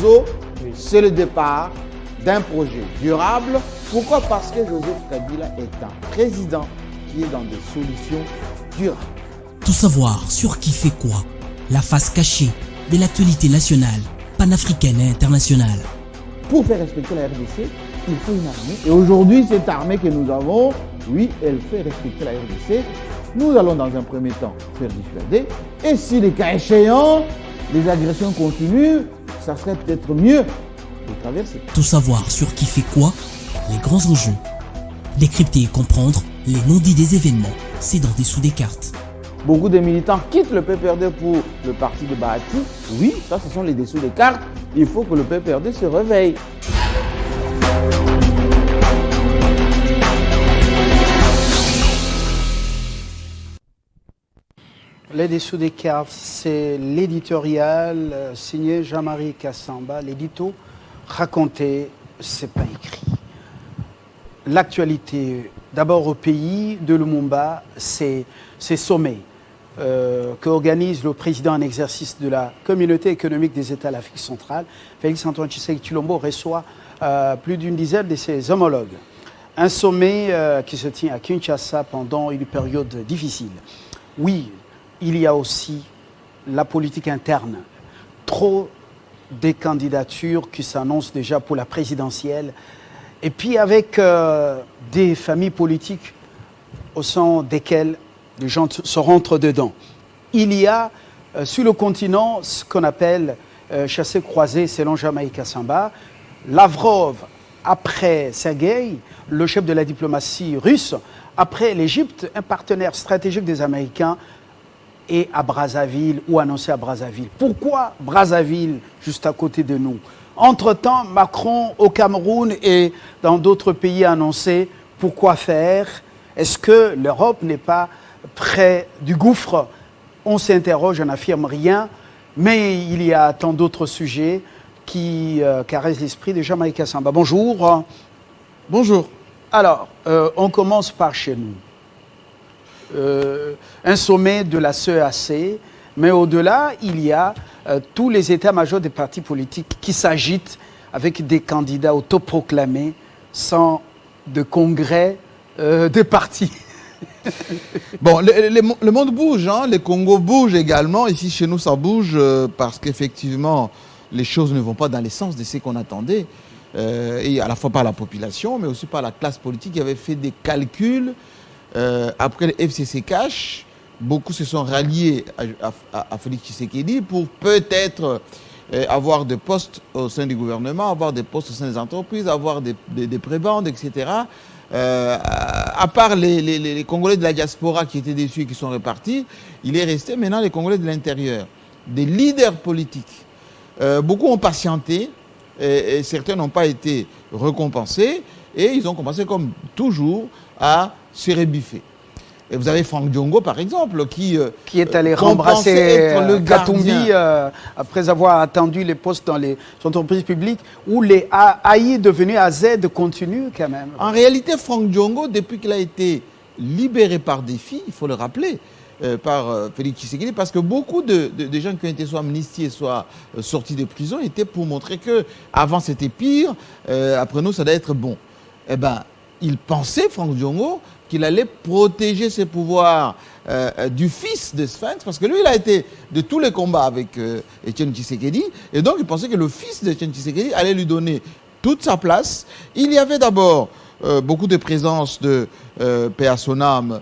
Luizo, c'est le départ d'un projet durable. Pourquoi? Parce que Joseph Kabila est un président qui est dans des solutions durables. Tout savoir sur qui fait quoi, la face cachée de l'actualité nationale, panafricaine et internationale. Pour faire respecter la RDC, il faut une armée. Et aujourd'hui, cette armée que nous avons, oui, elle fait respecter la RDC. Nous allons dans un premier temps faire dissuader. Et si les cas échéants, les agressions continuent, ça serait peut-être mieux de traverser. Tout savoir sur qui fait quoi, les grands enjeux. Décrypter et comprendre les non-dits des événements, c'est dans Dessous des cartes. Beaucoup de militants quittent le PPRD pour le parti de Bahati. Oui, ça, ce sont les dessous des cartes. Il faut que le PPRD se réveille. Les dessous des cartes, c'est l'éditorial signé Jean-Marie Kassamba. L'édito raconté, c'est pas écrit. L'actualité, d'abord au pays de Lumumba, c'est sommet qu'organise le président en exercice de la Communauté économique des États de l'Afrique centrale. Félix-Antoine Tshisekedi Tshilombo reçoit plus d'une dizaine de ses homologues. Un sommet qui se tient à Kinshasa pendant une période difficile. Oui, il y a aussi la politique interne. Trop des candidatures qui s'annoncent déjà pour la présidentielle. Et puis avec des familles politiques au sein desquelles les gens se rentrent dedans. Il y a sur le continent ce qu'on appelle chassé-croisé selon Jean-Marie Kassamba. Lavrov, après Sergueï, le chef de la diplomatie russe, après l'Égypte, un partenaire stratégique des Américains, et à Brazzaville, ou annoncé à Brazzaville. Pourquoi Brazzaville, juste à côté de nous? Entre-temps, Macron, au Cameroun et dans d'autres pays, a annoncé pourquoi faire. Est-ce que l'Europe n'est pas près du gouffre? On s'interroge, on n'affirme rien, mais il y a tant d'autres sujets qui caressent l'esprit de Jean-Marie Kassamba. Bonjour. Bonjour. Alors, on commence par chez nous. Un sommet de la CEAC, mais au-delà, il y a tous les états-majors des partis politiques qui s'agitent avec des candidats autoproclamés sans de congrès de partis. Bon, le monde bouge, hein? Les Congos bougent également. Ici, chez nous, ça bouge parce qu'effectivement, les choses ne vont pas dans les sens de ce qu'on attendait. Et à la fois par la population, mais aussi par la classe politique qui avait fait des calculs. Après le FCC Cash, beaucoup se sont ralliés à Félix Tshisekedi pour peut-être avoir des postes au sein du gouvernement, avoir des postes au sein des entreprises, avoir des prébendes, etc. À part les Congolais de la diaspora qui étaient déçus et qui sont répartis, il est resté maintenant les Congolais de l'intérieur, des leaders politiques. Beaucoup ont patienté et certains n'ont pas été récompensés et ils ont commencé comme toujours à se rébiffer. Et vous avez Franck Diongo, par exemple, qui est allé rembrasser Katumbi après avoir attendu les postes dans les entreprises publiques, où les AI devenus AZ continuent quand même. En réalité, Franck Diongo, depuis qu'il a été libéré par défi, il faut le rappeler, par Félix Tshisekedi, parce que beaucoup de gens qui ont été soit amnistiés, soit sortis de prison, étaient pour montrer que avant c'était pire, après nous ça doit être bon. Eh bien, il pensait, Franck Diongo, qu'il allait protéger ses pouvoirs du fils de Sphinx, parce que lui, il a été de tous les combats avec Etienne Tshisekedi, et donc il pensait que le fils d'Etienne Tshisekedi allait lui donner toute sa place. Il y avait d'abord beaucoup de présence de P.A.Sonam,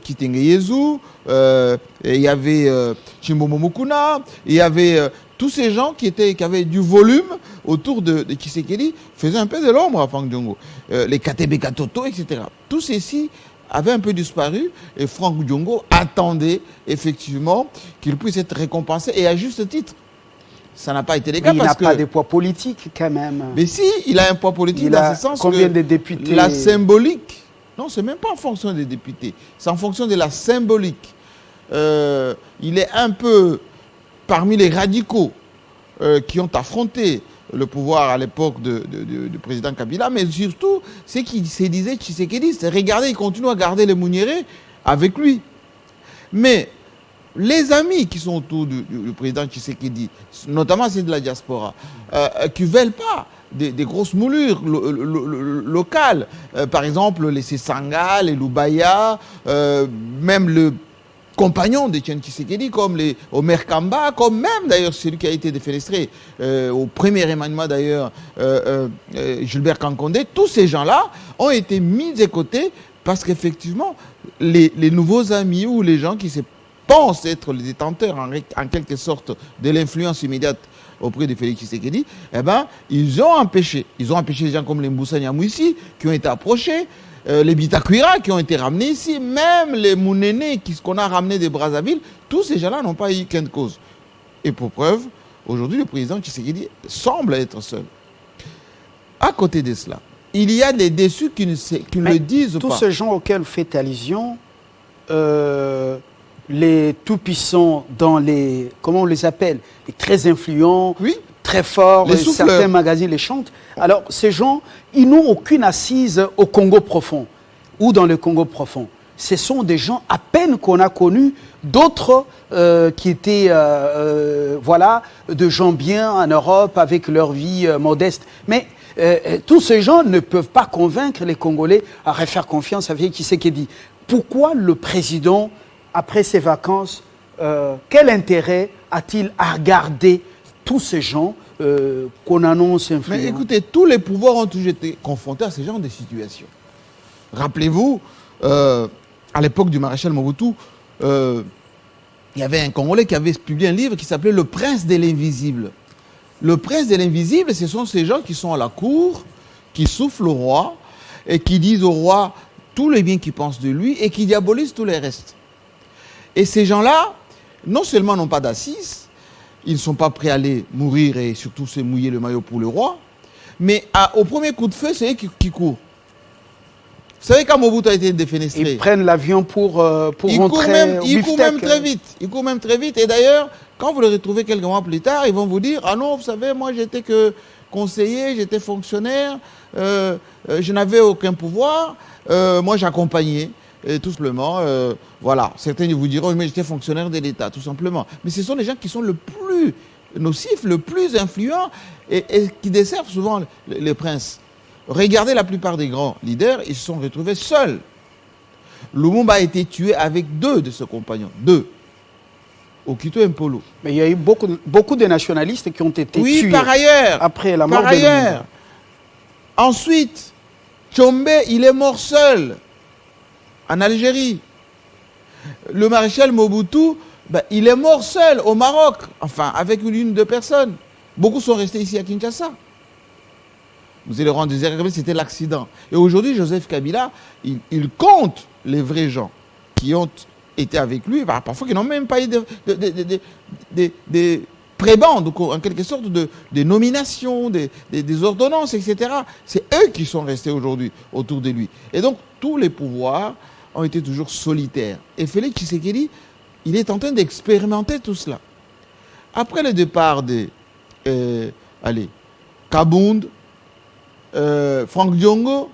Kitenge Yezu, il y avait Chimbomo Mukuna, il y avait tous ces gens qui avaient du volume autour de Tshisekedi, faisaient un peu de l'ombre à Franck Diongo. Les KTB Katoto, etc. Tous ceux-ci avaient un peu disparu et Franck Diongo attendait effectivement qu'il puisse être récompensé et à juste titre. Ça n'a pas été le cas parce qu'il n'a pas de poids politique quand même. Mais si, il a un poids politique dans ce sens combien de députés? La symbolique, non, c'est même pas en fonction des députés, c'est en fonction de la symbolique. Il est un peu parmi les radicaux qui ont affronté le pouvoir à l'époque du président Kabila, mais surtout, c'est qu'il se disait Tshisekedi, regardez, il continue à garder les Mouniérés avec lui. Mais les amis qui sont autour du président Tshisekedi, notamment ceux de la diaspora, qui ne veulent pas des grosses moulures locales. Par exemple, les Sesanga, les Lubaya, même le compagnon d'Etienne Tshisekedi, comme les Omer Kamba, comme même d'ailleurs celui qui a été défenestré au premier émanement d'ailleurs, Gilbert Kankonde. Tous ces gens-là ont été mis de côté parce qu'effectivement, les nouveaux amis ou les gens qui pensent être les détenteurs en quelque sorte de l'influence immédiate auprès de Félix Tshisekedi, eh ben, ils ont empêché. Ils ont empêché des gens comme les Mboussa Nyamouissi qui ont été approchés, les Bitakuira qui ont été ramenés ici, même les Mounene qu'on a ramenés de Brazzaville, tous ces gens-là n'ont pas eu qu'un de cause. Et pour preuve, aujourd'hui, le président Tshisekedi semble être seul. À côté de cela, il y a des déçus qui ne le disent pas. Tous ces gens auxquels vous faites allusion, les tout-puissants dans les, comment on les appelle, les très influents, oui, très forts, les certains magazines les chantent. Alors, ces gens, ils n'ont aucune assise au Congo profond ou dans le Congo profond. Ce sont des gens à peine qu'on a connus, d'autres qui étaient, voilà, de gens bien en Europe avec leur vie modeste. Mais tous ces gens ne peuvent pas convaincre les Congolais à refaire confiance à Tshisekedi. Pourquoi le président, après ses vacances, quel intérêt a-t-il à regarder tous ces gens qu'on annonce influents? Mais écoutez, tous les pouvoirs ont toujours été confrontés à ce genre de situations. Rappelez-vous, à l'époque du maréchal Mobutu, il y avait un Congolais qui avait publié un livre qui s'appelait « Le prince de l'invisible ». Le prince de l'invisible, ce sont ces gens qui sont à la cour, qui soufflent au roi et qui disent au roi tous les biens qu'ils pensent de lui et qui diabolisent tous les restes. Et ces gens-là, non seulement n'ont pas d'assises, ils ne sont pas prêts à aller mourir et surtout se mouiller le maillot pour le roi, mais au premier coup de feu, c'est eux qui courent. Vous savez, quand Mobutu a été défenestré, ils prennent l'avion pour rentrer au Ils courent même très Biftek. vite. Ils courent même très vite. Et d'ailleurs, quand vous le retrouvez quelques mois plus tard, ils vont vous dire « Ah non, vous savez, moi j'étais que conseiller, j'étais fonctionnaire, je n'avais aucun pouvoir, moi j'accompagnais. » Tout simplement, voilà. Certains vous diront, mais j'étais fonctionnaire de l'État, tout simplement. Mais ce sont les gens qui sont le plus nocifs, le plus influents et qui desservent souvent les princes. Regardez la plupart des grands leaders, ils se sont retrouvés seuls. Lumumba a été tué avec 2 de ses compagnons, 2. Okito et Mpolo. Mais il y a eu beaucoup de nationalistes qui ont été tués. Oui, par ailleurs. Après la mort de Lumumba. Ensuite, Tchombe, il est mort seul. En Algérie. Le maréchal Mobutu, ben, il est mort seul au Maroc, enfin avec une ou 2 personnes. Beaucoup sont restés ici à Kinshasa. Vous allez rendre des erreurs, c'était l'accident. Et aujourd'hui, Joseph Kabila, il compte les vrais gens qui ont été avec lui, ben, parfois qui n'ont même pas eu des prébendes, en quelque sorte, des nominations, des ordonnances, etc. C'est eux qui sont restés aujourd'hui autour de lui. Et donc, tous les pouvoirs ont été toujours solitaires. Et Félix Tshisekedi, il est en train d'expérimenter tout cela. Après le départ de Kabound, Franck Diongo,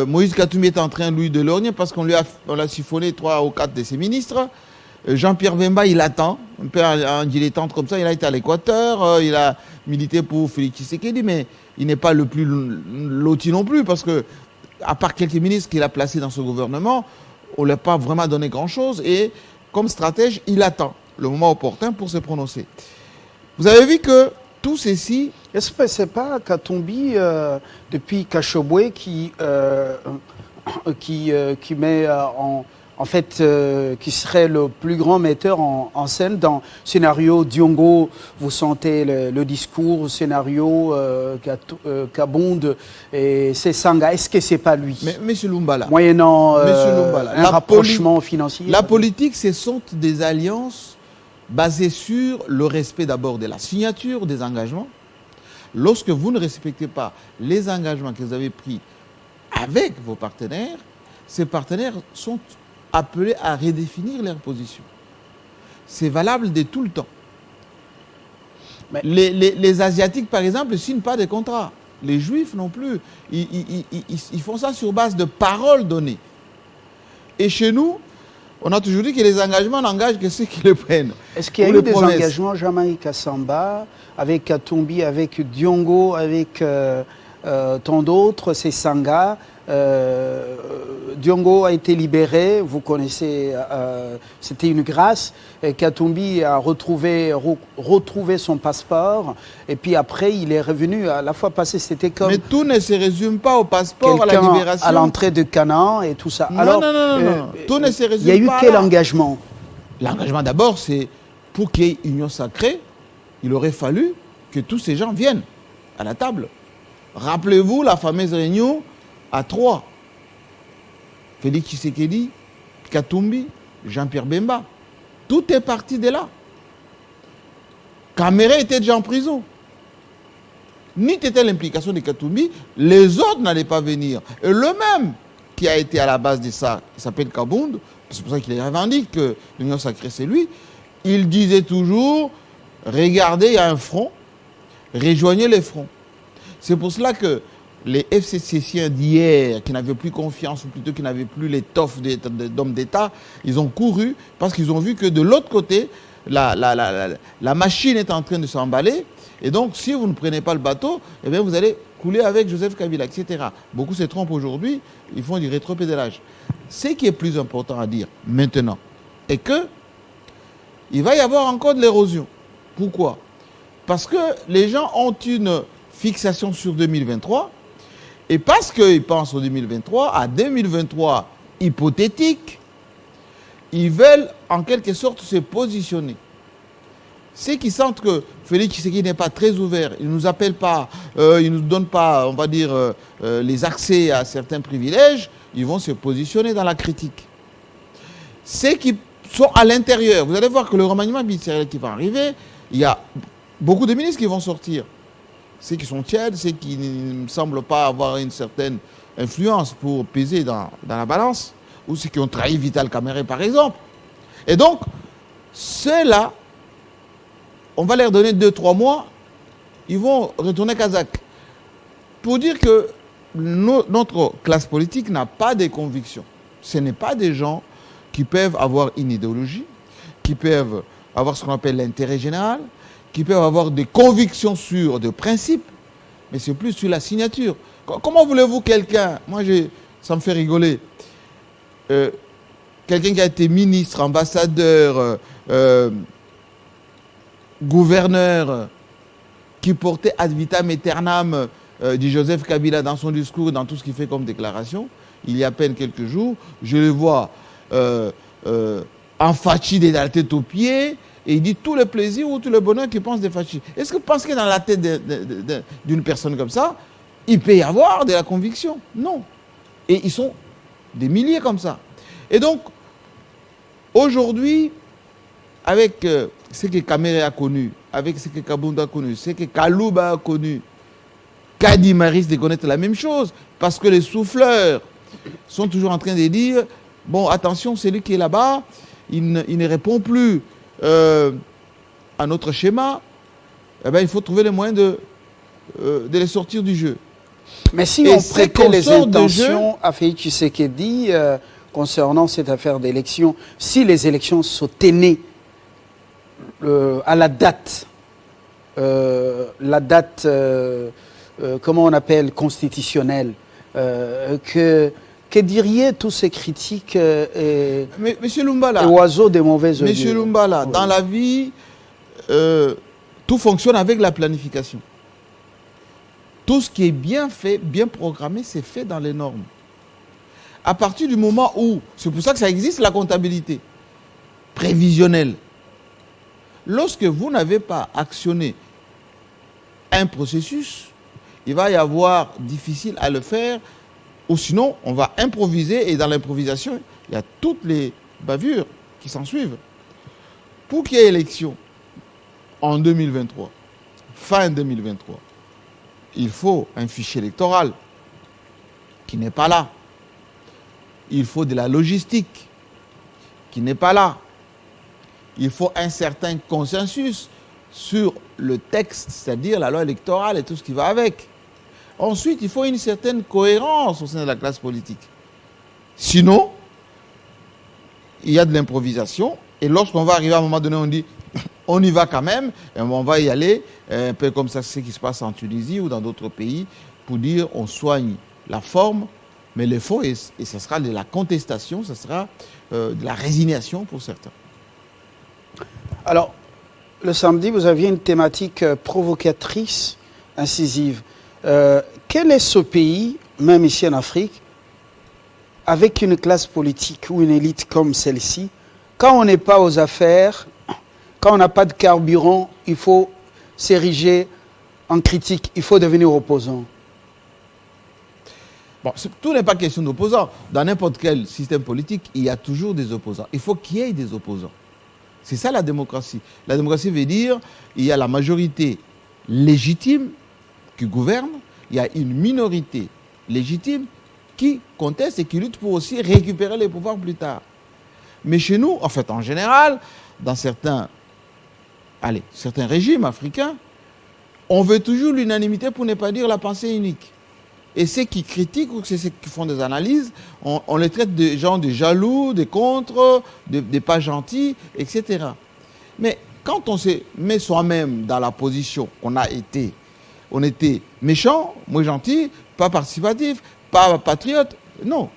Moïse Katumbi est en train, lui, de lorgner parce qu'on l'a siphonné 3 ou 4 de ses ministres. Jean-Pierre Bemba, il attend, un peu en dilettante comme ça, il a été à l'Équateur, il a milité pour Félix Tshisekedi, mais il n'est pas le plus loti non plus parce que à part quelques ministres qu'il a placés dans ce gouvernement, on ne lui a pas vraiment donné grand-chose. Et comme stratège, il attend le moment opportun pour se prononcer. Vous avez vu que tout ceci... Est-ce que ce n'est pas Katumbi, depuis Kachobwe, qui met en fait, qui serait le plus grand metteur en scène dans scénario Diongo, vous sentez le discours, scénario Kabound et Sesanga, est-ce que c'est pas lui? Mais M. Lumbala, moyennant un rapprochement financier. La politique, ce sont des alliances basées sur le respect d'abord de la signature des engagements. Lorsque vous ne respectez pas les engagements que vous avez pris avec vos partenaires, ces partenaires sont appelés à redéfinir leur position. C'est valable de tout le temps. Mais les Asiatiques, par exemple, ne signent pas de contrats. Les Juifs non plus. Ils font ça sur base de paroles données. Et chez nous, On a toujours dit que les engagements n'engagent que ceux qui les prennent. Est-ce qu'il y a Ou eu les des promesses. engagements Jamaïque Samba, avec Katumbi, avec Diongo, avec tant d'autres, c'est Sanga. Diongo a été libéré, vous connaissez, c'était une grâce. Et Katumbi a retrouvé son passeport. Et puis après, il est revenu. À la fois passée, c'était comme Mais tout ne se résume pas au passeport, à la quelqu'un libération. à l'entrée de Canaan et tout ça. Non, Alors, non. Tout ne se résume il y a eu pas quel là. engagement? L'engagement d'abord, c'est pour qu'il y ait union sacrée, il aurait fallu que tous ces gens viennent à la table. Rappelez-vous la fameuse réunion à Troyes. Félix Tshisekedi, Katumbi, Jean-Pierre Bemba. Tout est parti de là. Caméré était déjà en prison. Ni était l'implication de Katumbi, les autres n'allaient pas venir. Et le même qui a été à la base de ça, il s'appelle Kabound, c'est pour ça qu'il revendique que l'Union sacrée c'est lui, il disait toujours, regardez, il y a un front, rejoignez les fronts. C'est pour cela que les FCCiens d'hier, qui n'avaient plus confiance, ou plutôt qui n'avaient plus l'étoffe d'hommes d'État, ils ont couru parce qu'ils ont vu que de l'autre côté, la machine est en train de s'emballer. Et donc, si vous ne prenez pas le bateau, eh bien, vous allez couler avec Joseph Kabila, etc. Beaucoup se trompent aujourd'hui, ils font du rétropédalage. Ce qui est plus important à dire maintenant est que il va y avoir encore de l'érosion. Pourquoi? Parce que les gens ont une fixation sur 2023, et parce qu'ils pensent au 2023, à 2023 hypothétique, ils veulent en quelque sorte se positionner. Ceux qui sentent que Félix Tshisekedi n'est pas très ouvert, il ne nous appelle pas, il ne nous donne pas, on va dire, les accès à certains privilèges, ils vont se positionner dans la critique. Ceux qui sont à l'intérieur, vous allez voir que le remaniement ministériel qui va arriver, il y a beaucoup de ministres qui vont sortir. Ceux qui sont tièdes, ceux qui ne semblent pas avoir une certaine influence pour peser dans la balance, ou ceux qui ont trahi Vital Kamerhe par exemple. Et donc, ceux-là, on va leur donner 2-3 mois, ils vont retourner Kazakh. Pour dire que notre classe politique n'a pas de convictions. Ce n'est pas des gens qui peuvent avoir une idéologie, qui peuvent avoir ce qu'on appelle l'intérêt général, qui peuvent avoir des convictions sur des principes, mais c'est plus sur la signature. Comment voulez-vous quelqu'un, ça me fait rigoler, quelqu'un qui a été ministre, ambassadeur, gouverneur, qui portait ad vitam aeternam du Joseph Kabila dans son discours et dans tout ce qu'il fait comme déclaration, il y a à peine quelques jours, je le vois en fachi de la tête aux pieds, et il dit tout le plaisir ou tout le bonheur qu'il pense des fachis. Est-ce que vous pensez que dans la tête d'une personne comme ça, il peut y avoir de la conviction? Non. Et ils sont des milliers comme ça. Et donc, aujourd'hui, avec ce que Kamerhe a connu, avec ce que Kabound a connu, ce que Kalouba a connu, Kadima risque de connaître la même chose, parce que les souffleurs sont toujours en train de dire, bon, attention, celui qui est là-bas, il ne répond plus à notre schéma, eh bien, il faut trouver les moyens de les sortir du jeu. Mais si Et on c'est prêtait qu'on les sort de intentions à Félix Tshisekedi concernant cette affaire d'élection, si les élections se tenaient à la date, comment on appelle, constitutionnelle, que diriez tous ces critiques et Monsieur Lumbala, oiseaux des mauvaises augures? Monsieur Lumbala, Oui. dans la vie, tout fonctionne avec la planification. Tout ce qui est bien fait, bien programmé, c'est fait dans les normes. À partir du moment où, c'est pour ça que ça existe la comptabilité prévisionnelle. Lorsque vous n'avez pas actionné un processus, il va y avoir difficile à le faire, ou sinon on va improviser, et dans l'improvisation, il y a toutes les bavures qui s'en suivent. Pour qu'il y ait élection en 2023, fin 2023, il faut un fichier électoral qui n'est pas là. Il faut de la logistique qui n'est pas là. Il faut un certain consensus sur le texte, c'est-à-dire la loi électorale et tout ce qui va avec. Ensuite, il faut une certaine cohérence au sein de la classe politique. Sinon, il y a de l'improvisation. Et lorsqu'on va arriver à un moment donné, on dit on y va quand même, et on va y aller, un peu comme ça, c'est ce qui se passe en Tunisie ou dans d'autres pays, pour dire on soigne la forme, mais le fond, et ce sera de la contestation, ce sera de la résignation pour certains. Alors, le samedi, vous aviez une thématique provocatrice, incisive. Quel est ce pays, même ici en Afrique, avec une classe politique ou une élite comme celle-ci, quand on n'est pas aux affaires, quand on n'a pas de carburant, il faut s'ériger en critique, il faut devenir opposant? Bon, tout n'est pas question d'opposants. Dans n'importe quel système politique, il y a toujours des opposants. Il faut qu'il y ait des opposants. C'est ça la démocratie. La démocratie veut dire qu'il y a la majorité légitime qui gouverne, il y a une minorité légitime qui conteste et qui lutte pour aussi récupérer les pouvoirs plus tard. Mais chez nous, en fait, en général, dans certains régimes africains, on veut toujours l'unanimité pour ne pas dire la pensée unique. Et ceux qui critiquent ou ceux qui font des analyses, on les traite de gens de jaloux, de contre, de pas gentils, etc. Mais quand on se met soi-même dans la position qu'on a été, on était méchant, moins gentil, pas participatif, pas patriote, non.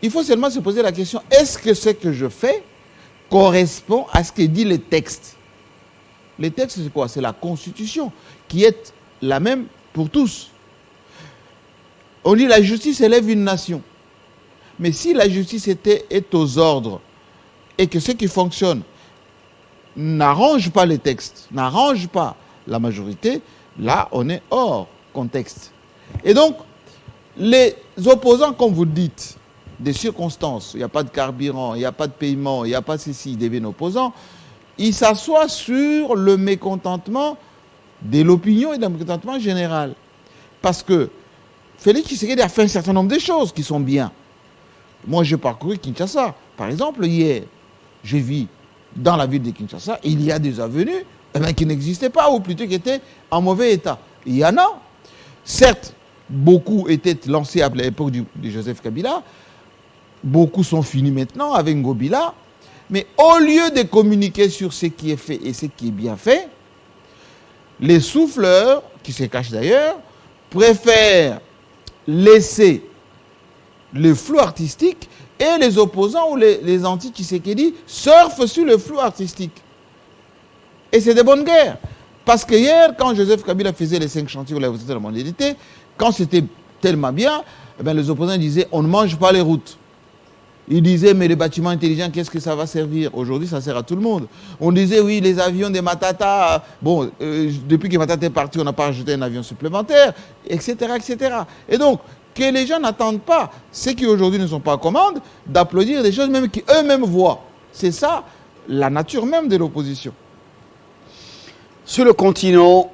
Il faut seulement se poser la question, est-ce que ce que je fais correspond à ce que dit le texte? Le texte, c'est quoi? C'est la Constitution, qui est la même pour tous. On dit la justice élève une nation. Mais si la justice est aux ordres et que ce qui fonctionne n'arrange pas les textes, n'arrange pas la majorité, là, on est hors contexte. Et donc, les opposants, comme vous dites, des circonstances, il n'y a pas de carburant, il n'y a pas de paiement, il n'y a pas ceci, ils deviennent opposants, ils s'assoient sur le mécontentement de l'opinion et le mécontentement général. Parce que Félix Tshisekedi a fait un certain nombre de choses qui sont bien. Moi, j'ai parcouru Kinshasa. Par exemple, hier, j'ai vu dans la ville de Kinshasa, il y a des avenues qui n'existaient pas, ou plutôt qui étaient en mauvais état. Il y en a. Certes, beaucoup étaient lancés à l'époque de Joseph Kabila. Beaucoup sont finis maintenant avec Ngobila. Mais au lieu de communiquer sur ce qui est fait et ce qui est bien fait, les souffleurs, qui se cachent d'ailleurs, préfèrent laisser le flou artistique et les opposants ou les anti-Tshisekedi surfent sur le flou artistique. Et c'est de bonne guerre. Parce que hier, quand Joseph Kabila faisait les 5 chantiers ou la de la mondialité, quand c'était tellement bien, eh bien, les opposants disaient on ne mange pas les routes. Ils disaient mais les bâtiments intelligents, qu'est-ce que ça va servir? Aujourd'hui, ça sert à tout le monde. On disait oui, les avions des Matata, bon, depuis que Matata est parti, on n'a pas rajouté un avion supplémentaire, etc., etc. Et donc, que les gens n'attendent pas, ceux qui aujourd'hui ne sont pas en commande, d'applaudir des choses même qu'eux-mêmes voient. C'est ça, la nature même de l'opposition. Sur le continent,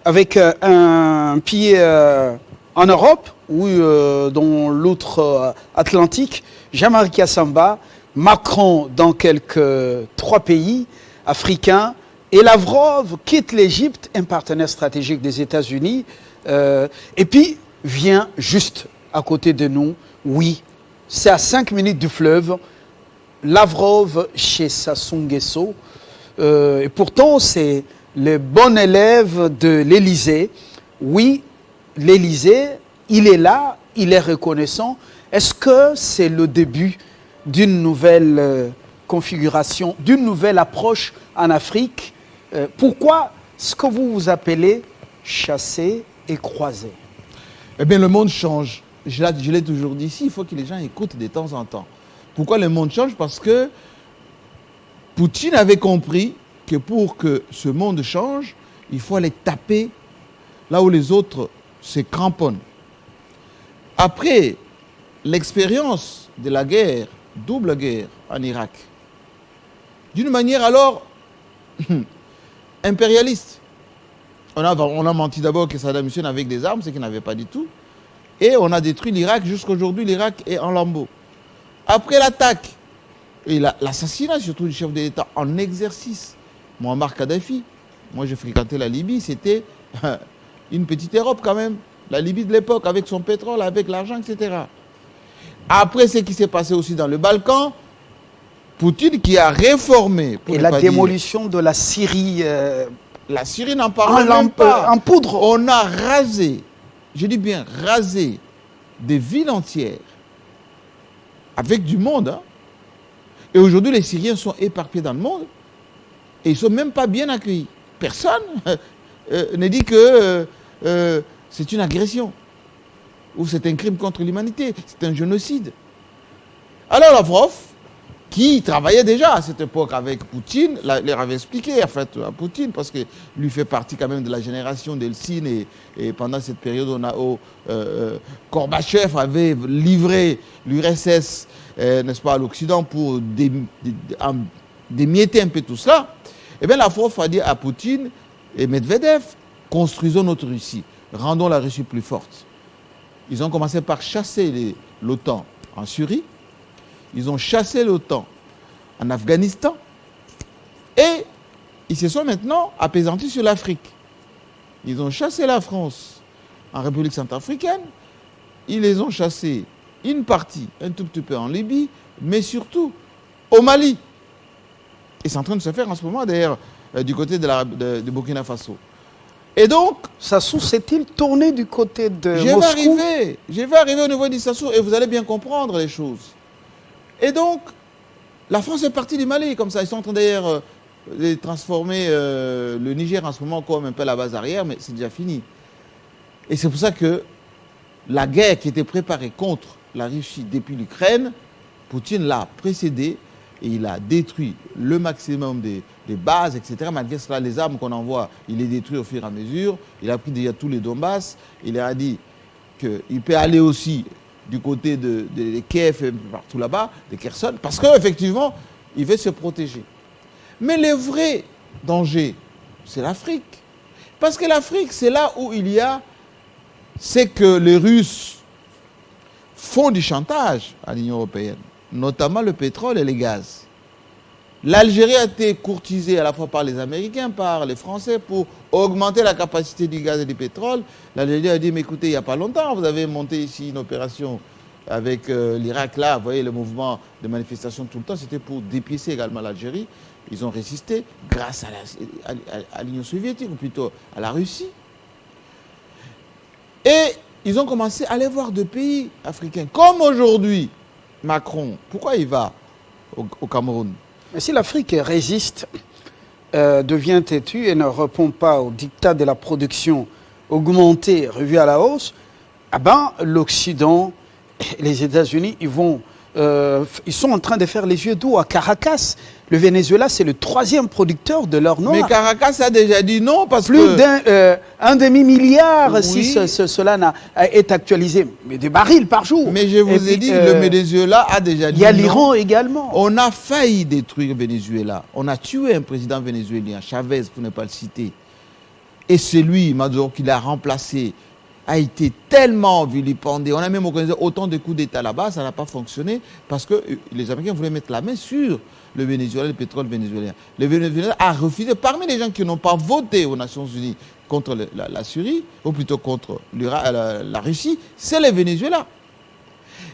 avec un pied en Europe, ou dans l'autre Atlantique, Jean-Marie Kassamba, Macron dans quelques 3 pays africains, et Lavrov quitte l'Égypte, un partenaire stratégique des États-Unis, et puis vient juste à côté de nous. Oui, c'est à 5 minutes du fleuve, Lavrov chez Sassou Nguesso, et pourtant c'est le bon élève de l'Élysée. Oui, l'Élysée, il est là, il est reconnaissant. Est-ce que c'est le début d'une nouvelle configuration, d'une nouvelle approche en Afrique? Pourquoi ce que vous vous appelez chasser et croiser? Eh bien, le monde change. Je l'ai toujours dit ici, il faut que les gens écoutent de temps en temps. Pourquoi le monde change? Parce que Poutine avait compris que pour que ce monde change, il faut aller taper là où les autres se cramponnent. Après l'expérience de la guerre, double guerre en Irak, d'une manière alors impérialiste. On a menti d'abord que Saddam Hussein avait des armes, ce qu'il n'avait pas du tout. Et on a détruit l'Irak. Jusqu'à aujourd'hui, l'Irak est en lambeaux. Après l'attaque et l'assassinat surtout du chef de l'État en exercice, Muammar Kadhafi, moi j'ai fréquenté la Libye, c'était une petite Europe quand même. La Libye de l'époque, avec son pétrole, avec l'argent, etc. Après ce qui s'est passé aussi dans le Balkan, Poutine qui a réformé. Et la démolition de la Syrie. La Syrie n'en parle même pas. En poudre. On a rasé, je dis bien rasé, des villes entières avec du monde. Hein. Et aujourd'hui, les Syriens sont éparpillés dans le monde et ils ne sont même pas bien accueillis. Personne ne dit que c'est une agression ou c'est un crime contre l'humanité, c'est un génocide. Alors Lavrov, qui travaillait déjà à cette époque avec Poutine, leur avait expliqué en fait à Poutine, parce que lui fait partie quand même de la génération d'Eltsine, et pendant cette période, Gorbatchev avait livré l'URSS, n'est-ce pas, à l'Occident pour démietter un peu tout cela. Eh bien, Lavrov a dit à Poutine et Medvedev, construisons notre Russie, rendons la Russie plus forte. Ils ont commencé par chasser l'OTAN en Syrie. Ils ont chassé l'OTAN en Afghanistan et ils se sont maintenant apaisantis sur l'Afrique. Ils ont chassé la France en République centrafricaine, ils les ont chassés une partie, un tout petit peu en Libye, mais surtout au Mali. Et c'est en train de se faire en ce moment d'ailleurs du côté de Burkina Faso. Et donc, Sassou s'est-il tourné du côté de je Moscou? vais arriver au niveau du Sassou et vous allez bien comprendre les choses. Et donc, la France est partie du Mali, comme ça. Ils sont en train d'ailleurs de transformer le Niger en ce moment comme un peu la base arrière, mais c'est déjà fini. Et c'est pour ça que la guerre qui était préparée contre la Russie depuis l'Ukraine, Poutine l'a précédée et il a détruit le maximum des bases, etc. Malgré cela, les armes qu'on envoie, il les détruit au fur et à mesure. Il a pris déjà tous les Donbass. Il a dit qu'il peut aller aussi du côté de Kiev, partout là-bas, de Kherson, parce qu'effectivement, il veut se protéger. Mais le vrai danger, c'est l'Afrique. Parce que l'Afrique, c'est là où c'est que les Russes font du chantage à l'Union européenne, notamment le pétrole et les gaz. L'Algérie a été courtisée à la fois par les Américains, par les Français, pour augmenter la capacité du gaz et du pétrole. L'Algérie a dit, mais écoutez, il n'y a pas longtemps, vous avez monté ici une opération avec l'Irak, là, vous voyez le mouvement de manifestation tout le temps, c'était pour dépiécer également l'Algérie. Ils ont résisté grâce à l'Union soviétique, ou plutôt à la Russie. Et ils ont commencé à aller voir des pays africains. Comme aujourd'hui, Macron, pourquoi il va au Cameroun? Mais si l'Afrique résiste, devient têtue et ne répond pas au diktat de la production augmentée, revue à la hausse, eh ben, l'Occident, les États-Unis, ils sont en train de faire les yeux doux à Caracas. Le Venezuela, c'est le 3e producteur de l'or noir. Mais Caracas a déjà dit non parce plus que... d'un demi-milliard, Oui. si cela est actualisé. Mais des barils par jour. Mais je vous ai dit, le Venezuela a déjà dit il y a non. l'Iran également. On a failli détruire le Venezuela. On a tué un président vénézuélien, Chavez, pour ne pas le citer. Et celui, Maduro, qui l'a remplacé, a été tellement vilipendé. On a même organisé autant de coups d'État là-bas, ça n'a pas fonctionné parce que les Américains voulaient mettre la main sur le Venezuela, le pétrole vénézuélien. Le Venezuela a refusé, parmi les gens qui n'ont pas voté aux Nations Unies contre la Syrie, ou plutôt contre la Russie, c'est le Venezuela.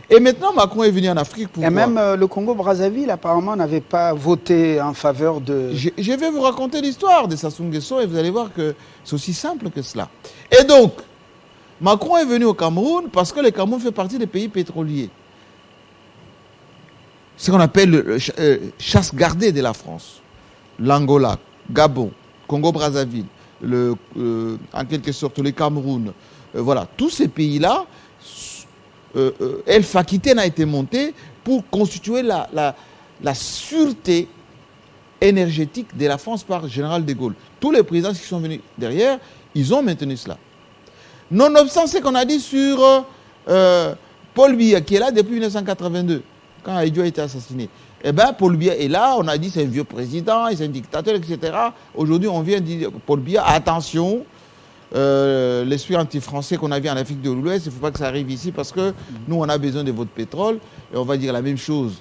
Et maintenant, Macron est venu en Afrique pour... Et même le Congo-Brazzaville, apparemment, n'avait pas voté en faveur de... Je vais vous raconter l'histoire de Sassou Nguesso et vous allez voir que c'est aussi simple que cela. Et donc, Macron est venu au Cameroun parce que le Cameroun fait partie des pays pétroliers. Ce qu'on appelle le chasse gardée de la France. L'Angola, Gabon, Congo-Brazzaville, en quelque sorte le Cameroun. Voilà, tous ces pays-là, El Fakiten a été monté pour constituer la sûreté énergétique de la France par Général de Gaulle. Tous les présidents qui sont venus derrière, ils ont maintenu cela. Nonobstant ce qu'on a dit sur Paul Biya, qui est là depuis 1982, quand Aïdjo a été assassiné. Eh bien, Paul Biya est là, on a dit c'est un vieux président, c'est un dictateur, etc. Aujourd'hui, on vient dire, Paul Biya, attention, l'esprit anti-français qu'on a vu en Afrique de l'Ouest, il ne faut pas que ça arrive ici parce que nous, on a besoin de votre pétrole. Et on va dire la même chose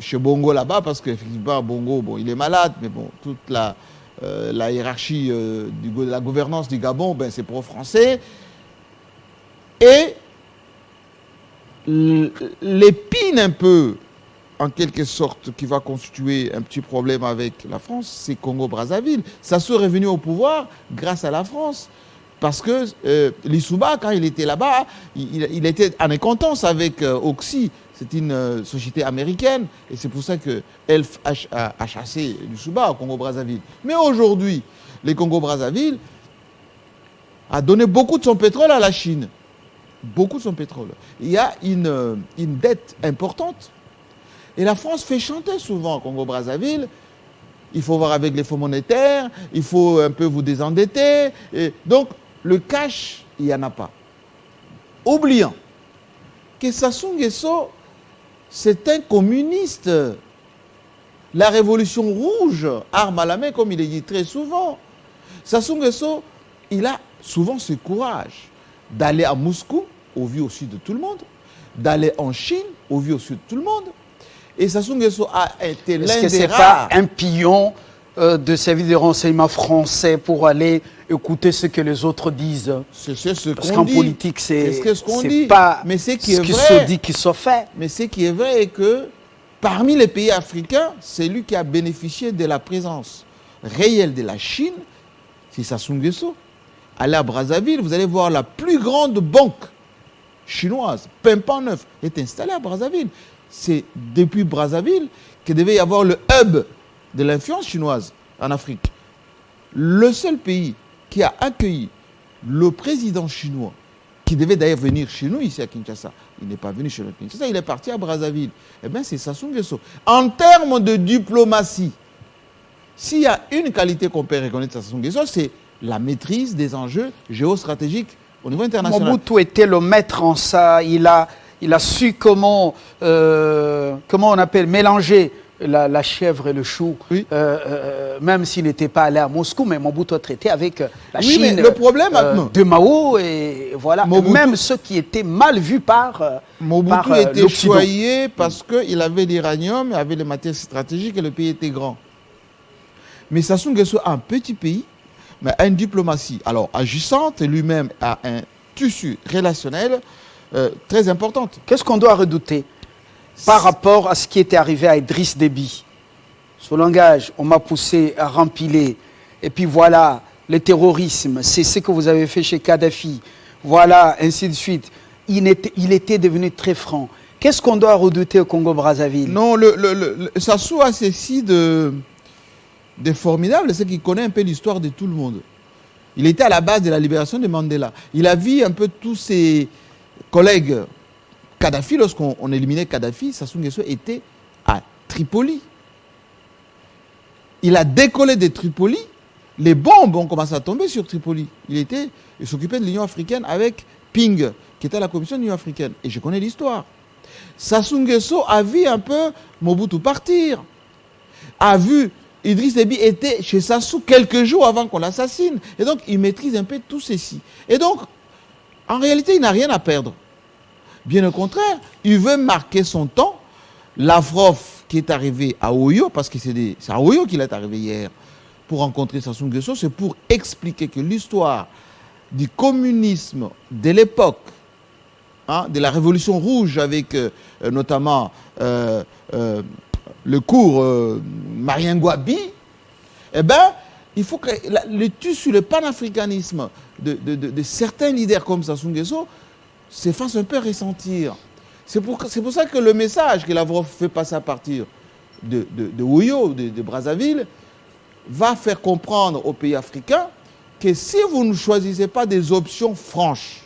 chez Bongo là-bas, parce qu'effectivement, Bongo, bon, il est malade, mais bon, toute la hiérarchie de la gouvernance du Gabon, ben, c'est pro-français. Et l'épine un peu en quelque sorte, qui va constituer un petit problème avec la France, c'est Congo-Brazzaville. Sassou est revenu au pouvoir grâce à la France. Parce que Lissouba, quand il était là-bas, il était en incontence avec Oxy. C'est une société américaine. Et c'est pour ça que Elf a chassé Lissouba au Congo-Brazzaville. Mais aujourd'hui, le Congo-Brazzaville a donné beaucoup de son pétrole à la Chine. Beaucoup de son pétrole. Il y a une dette importante. Et la France fait chanter souvent au Congo-Brazzaville. Il faut voir avec les fonds monétaires, il faut un peu vous désendetter. Et donc, le cash, il n'y en a pas. Oubliant que Sassou Nguesso, c'est un communiste. La révolution rouge, arme à la main, comme il est dit très souvent. Sassou Nguesso, il a souvent ce courage d'aller à Moscou, au vu au sud de tout le monde, d'aller en Chine, au vu au sud de tout le monde. Et Sassou Nguesso a été l'un des rares... Est-ce que ce n'est pas un pion de service de renseignement français pour aller écouter ce que les autres disent? C'est ce qu'on dit. Parce qu'en politique, c'est pas mais ce qui se dit qui se fait. Mais ce qui est vrai est que parmi les pays africains, c'est lui qui a bénéficié de la présence réelle de la Chine, c'est Sassou Nguesso. Allez à Brazzaville, vous allez voir la plus grande banque chinoise, Pimpan Neuf, est installée à Brazzaville. C'est depuis Brazzaville qu'il devait y avoir le hub de l'influence chinoise en Afrique. Le seul pays qui a accueilli le président chinois, qui devait d'ailleurs venir chez nous ici à Kinshasa, il n'est pas venu chez nous à Kinshasa, il est parti à Brazzaville. Eh bien, c'est Sassou Nguesso. En termes de diplomatie, s'il y a une qualité qu'on peut reconnaître à Sassou Nguesso, c'est la maîtrise des enjeux géostratégiques au niveau international. Mobutu était le maître en ça. Il a su comment on appelle, mélanger la chèvre et le chou, oui. Même s'il n'était pas allé à Moscou, mais Mobutu a traité avec la oui, Chine mais le problème, de Mao, et voilà. Mobutu, même ceux qui étaient mal vus par Mobutu était choyé parce qu'il avait l'uranium, il avait les matières stratégiques et le pays était grand. Mais Sassou Nguesso a un petit pays, mais a une diplomatie alors agissante, et lui-même a un tissu relationnel très importante. Qu'est-ce qu'on doit redouter par rapport à ce qui était arrivé à Idriss Déby? Ce langage, on m'a poussé à rempiler. Et puis voilà, le terrorisme, c'est ce que vous avez fait chez Kadhafi. Voilà, ainsi de suite. Il était devenu très franc. Qu'est-ce qu'on doit redouter au Congo-Brazzaville? Non, Sassou a ceci de formidable, c'est qu'il connaît un peu l'histoire de tout le monde. Il était à la base de la libération de Mandela. Il a vu un peu tous ses collègues. Kadhafi, lorsqu'on éliminait Kadhafi, Sassou Nguesso était à Tripoli. Il a décollé de Tripoli. Les bombes ont commencé à tomber sur Tripoli. Il s'occupait de l'Union africaine avec Ping, qui était à la commission de l'Union africaine. Et je connais l'histoire. Sassou Nguesso a vu un peu Mobutu partir. A vu Idriss Déby était chez Sassou quelques jours avant qu'on l'assassine. Et donc, il maîtrise un peu tout ceci. Et donc, en réalité, il n'a rien à perdre. Bien au contraire, il veut marquer son temps. Lavrov, qui est arrivé à Oyo, parce que c'est à Oyo qu'il est arrivé hier, pour rencontrer Sassou Nguesso, c'est pour expliquer que l'histoire du communisme de l'époque, de la Révolution rouge, avec notamment le cours Marien Ngouabi, eh bien, il faut que le tissu, le panafricanisme de certains leaders comme Sassou Nguesso se fasse un peu ressentir. C'est pour ça que le message que Lavrov fait passer à partir de Oyo, de Brazzaville, va faire comprendre aux pays africains que si vous ne choisissez pas des options franches,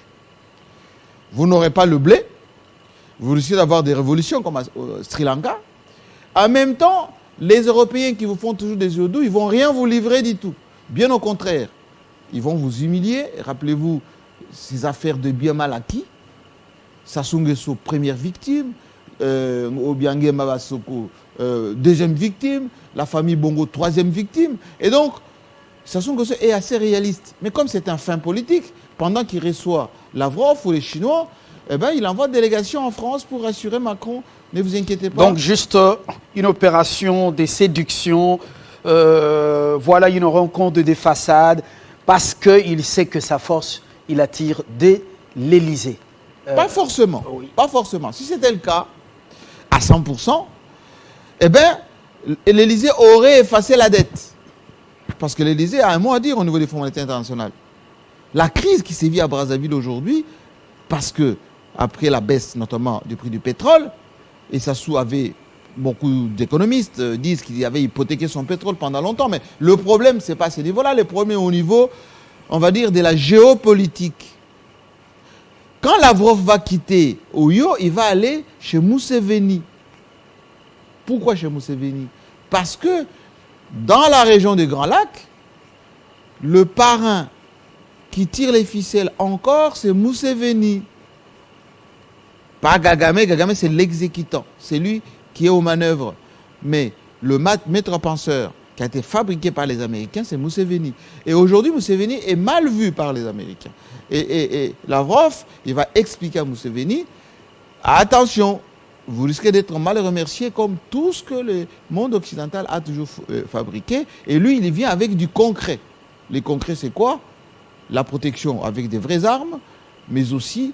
vous n'aurez pas le blé, vous risquez d'avoir des révolutions comme au Sri Lanka. En même temps, les Européens qui vous font toujours des yeux doux, ils ne vont rien vous livrer du tout. Bien au contraire, ils vont vous humilier. Rappelez-vous ces affaires de bien mal acquis. Sassou Nguesso, première victime. Obiangé Mabasoko, deuxième victime. La famille Bongo, troisième victime. Et donc, Sassou Nguesso est assez réaliste. Mais comme c'est un fin politique, pendant qu'il reçoit Lavrov ou les Chinois, eh ben, il envoie une délégation en France pour rassurer Macron. Ne vous inquiétez pas. Donc, juste une opération de séduction, voilà une rencontre de façade, parce qu'il sait que sa force, il attire de l'Élysée. Pas forcément. Oui. Pas forcément. Si c'était le cas, à 100%, eh bien, l'Élysée aurait effacé la dette. Parce que l'Élysée a un mot à dire au niveau des fonds monétaires internationaux. La crise qui sévit à Brazzaville aujourd'hui, parce que, après la baisse notamment du prix du pétrole, et Sassou avait, beaucoup d'économistes disent qu'il avait hypothéqué son pétrole pendant longtemps, mais le problème, ce n'est pas à ce niveau-là, le problème est au niveau, on va dire, de la géopolitique. Quand Lavrov va quitter Oyo, il va aller chez Museveni. Pourquoi chez Museveni? Parce que dans la région des Grands Lacs, le parrain qui tire les ficelles encore, c'est Museveni. Pas Kagame, Kagame c'est l'exécutant, c'est lui qui est aux manœuvres. Mais le maître penseur qui a été fabriqué par les Américains, c'est Museveni. Et aujourd'hui, Museveni est mal vu par les Américains. Et Lavrov, il va expliquer à Museveni, attention, vous risquez d'être mal remercié comme tout ce que le monde occidental a toujours fabriqué. Et lui, il vient avec du concret. Les concrets, c'est quoi? La protection avec des vraies armes, mais aussi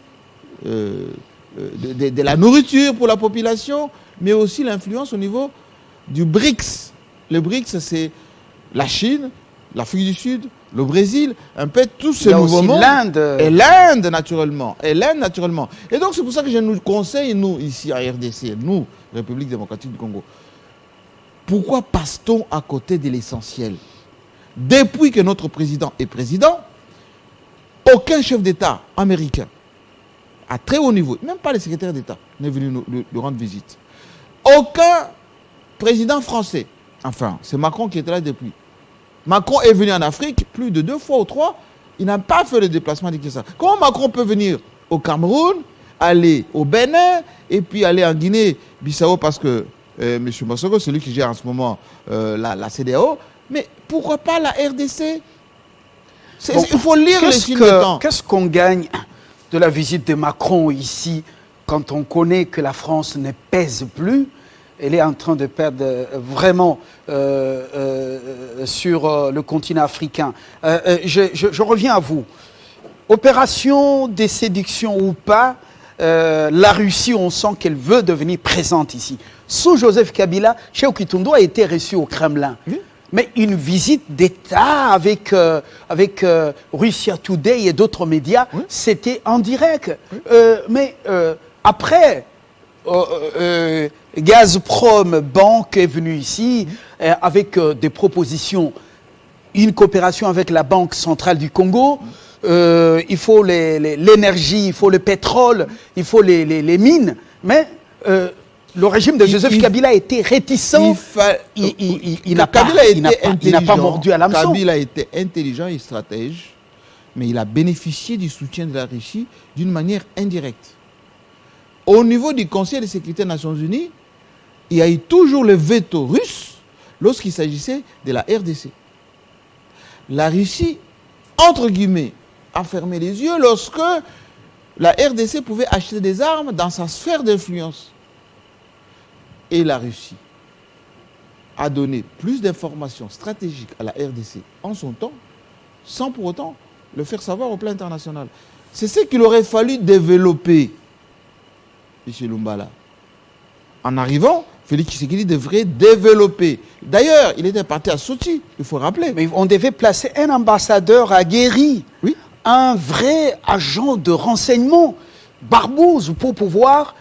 de la nourriture pour la population, mais aussi l'influence au niveau du BRICS. Le BRICS, c'est la Chine, l'Afrique du Sud, le Brésil, un peu tous ces nouveaux mondes. Et l'Inde, naturellement. Et donc, c'est pour ça que je nous conseille, nous, ici à RDC, nous, République démocratique du Congo, pourquoi passe-t-on à côté de l'essentiel? Depuis que notre président est président, aucun chef d'État américain, à très haut niveau, même pas les secrétaires d'État, n'est venu nous rendre visite. Aucun président français, enfin, c'est Macron qui était là depuis. Macron est venu en Afrique plus de 2 fois ou 3, il n'a pas fait le déplacement de Kinshasa. Comment Macron peut venir au Cameroun, aller au Bénin, et puis aller en Guinée-Bissau, parce que M. Massogo, c'est lui qui gère en ce moment la CEDEAO, mais pourquoi pas la RDC? Bon, il faut lire les signes de temps. Qu'est-ce qu'on gagne de la visite de Macron ici, quand on connaît que la France ne pèse plus? Elle est en train de perdre vraiment sur le continent africain. Je reviens à vous. Opération de séduction ou pas, la Russie, on sent qu'elle veut devenir présente ici. Sous Joseph Kabila, Cheikh Kitondo a été reçu au Kremlin. Oui. Mais une visite d'État avec Russia Today et d'autres médias, oui, c'était en direct. Oui. Mais après, Gazprom Bank est venu ici avec des propositions, une coopération avec la Banque centrale du Congo. Il faut l'énergie, il faut le pétrole, il faut les mines. Mais le régime de Joseph Kabila a été réticent. Il n'a pas mordu à l'hameçon. Kabila a été intelligent et stratège, mais il a bénéficié du soutien de la Russie d'une manière indirecte. Au niveau du Conseil de sécurité des Nations Unies, il y a eu toujours le veto russe lorsqu'il s'agissait de la RDC. La Russie, entre guillemets, a fermé les yeux lorsque la RDC pouvait acheter des armes dans sa sphère d'influence. Et la Russie a donné plus d'informations stratégiques à la RDC en son temps, sans pour autant le faire savoir au plan international. C'est ce qu'il aurait fallu développer, M. Lumbala. En arrivant, Félix Tshisekedi devrait développer. D'ailleurs, il était parti à Sochi, il faut rappeler. Mais on devait placer un ambassadeur aguerri, oui, un vrai agent de renseignement, Barbouze, pour pouvoir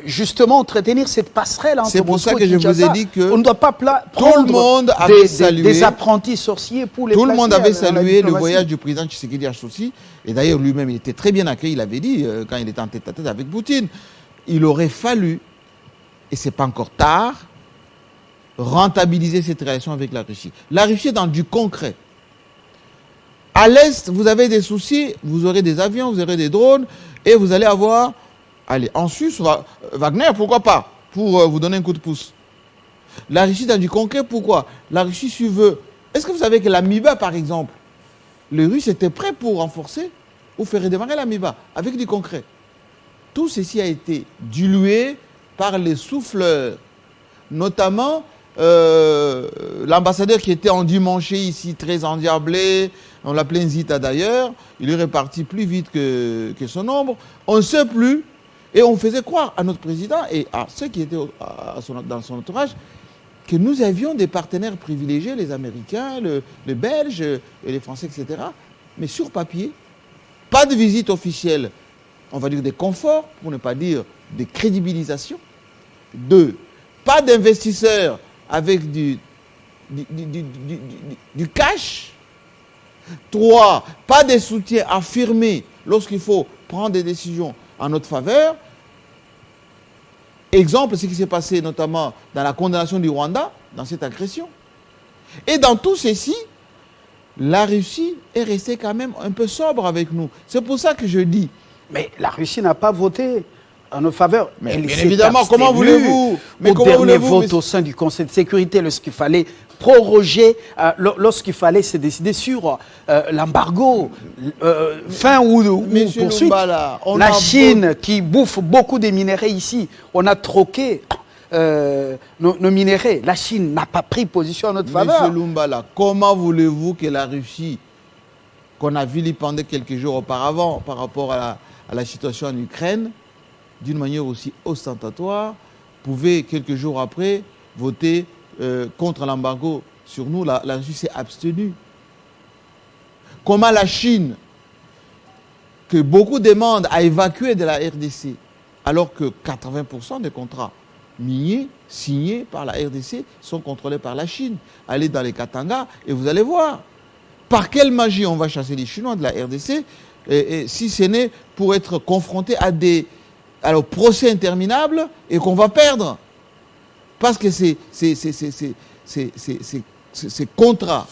justement entretenir cette passerelle entre C'est pour ça que je vous ai dit que on ne doit pas prendre des apprentis sorciers pour les Tout le monde avait salué le voyage du président Tshisekedi à Sochi. Et d'ailleurs, lui-même, il était très bien accueilli. Il avait dit, quand il était en tête-à-tête avec Poutine, il aurait fallu, et ce n'est pas encore tard, rentabiliser cette relation avec la Russie. La Russie est dans du concret. À l'Est, vous avez des soucis, vous aurez des avions, vous aurez des drones, et vous allez avoir... Allez, en Suisse, Wagner, pourquoi pas? Pour vous donner un coup de pouce. La Russie dans du concret, pourquoi? La Russie, si veut... Est-ce que vous savez que l'Amiba, par exemple, les Russes étaient prêts pour renforcer ou faire redémarrer l'Amiba avec du concret? Tout ceci a été dilué par les souffleurs, notamment l'ambassadeur qui était endimanché ici, très endiablé, on l'appelait Nzita d'ailleurs, il est reparti plus vite que son ombre. On ne sait plus Et on faisait croire à notre président et à ceux qui étaient dans son entourage que nous avions des partenaires privilégiés, les Américains, les Belges, et les Français, etc. Mais sur papier, pas de visite officielle, on va dire des conforts, pour ne pas dire des crédibilisations. 2, pas d'investisseurs avec du cash. 3, pas de soutien affirmé lorsqu'il faut prendre des décisions en notre faveur. Exemple, ce qui s'est passé notamment dans la condamnation du Rwanda, dans cette agression. Et dans tout ceci, la Russie est restée quand même un peu sobre avec nous. C'est pour ça que je dis... Mais la Russie n'a pas voté en notre faveur. Mais elle bien évidemment, comment voulez-vous? Mais comment voulez-vous vote au sein du Conseil de sécurité lorsqu'il fallait proroger, lorsqu'il fallait se décider sur l'embargo, fin ou poursuite. Lumbala, la Chine qui bouffe beaucoup de minéraux ici, on a troqué nos minéraux. La Chine n'a pas pris position en notre faveur. Monsieur Lumbala, comment voulez-vous que la Russie, qu'on a vilipendé quelques jours auparavant par rapport à la situation en Ukraine, d'une manière aussi ostentatoire, pouvait quelques jours après voter contre l'embargo sur nous? La Russie s'est abstenue. Comment la Chine, que beaucoup demandent à évacuer de la RDC, alors que 80% des contrats miniers signés par la RDC sont contrôlés par la Chine? Allez dans les Katanga et vous allez voir. Par quelle magie on va chasser les Chinois de la RDC, si ce n'est pour être confronté à des procès interminables et qu'on va perdre? Parce que ces contrats